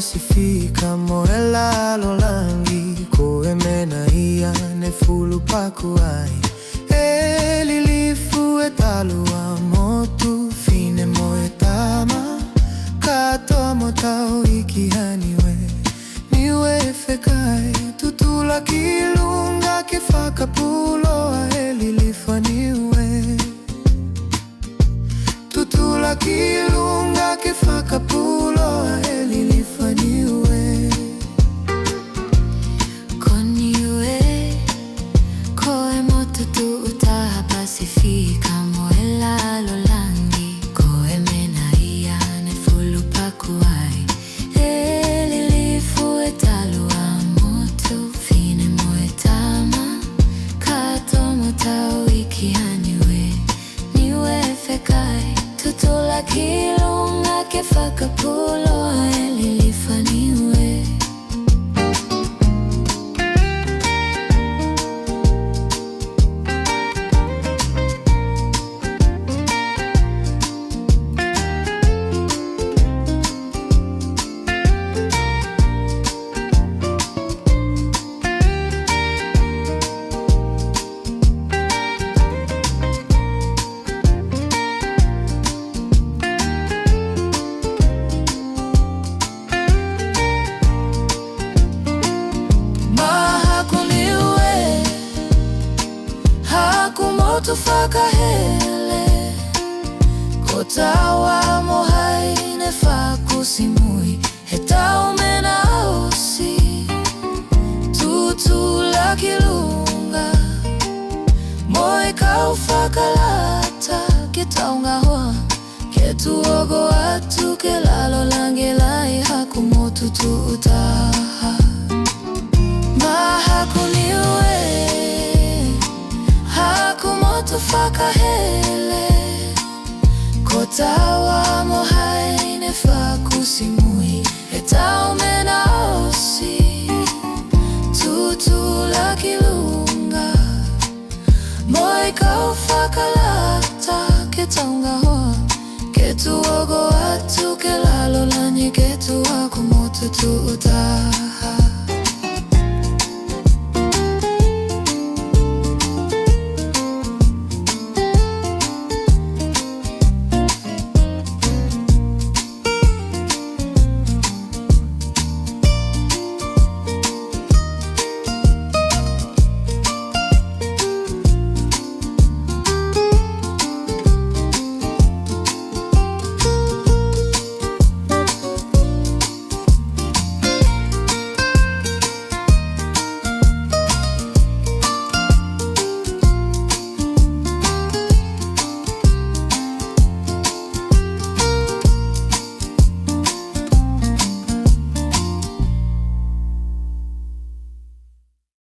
pasifika moela lolangi koe mena ia ne fulu pakuai elilifu etalua motu fine moetama katoa motau ikihaniwe niue fekai tutula kilunga kefaka puloa elilifa niue tutula kilunga kefaka puloa elilifa niue Niue koe motu tu utaha pasifika moela lolangi koe mena ia ne fulu pakuai elilifu etalua motu fine moetama katoa motau ikihaniwe niue fekai tutula kilunga kefaka puloa elilifa niue motu fakahele kotawa mohai ne fakusimui hetau mena osi tutula kilunga moi kau fakalata ketaunga hoa ketuogo atu kelalo langelai hakumotu tu utaha mahakuniwe hakumotu fakahele kotawa mohai ne fakusimui hetau mena osi tutula kilunga moi kau fakalata ketaunga hoa ketuogo atu kelalo lanyi ketu hakumotu tu utaha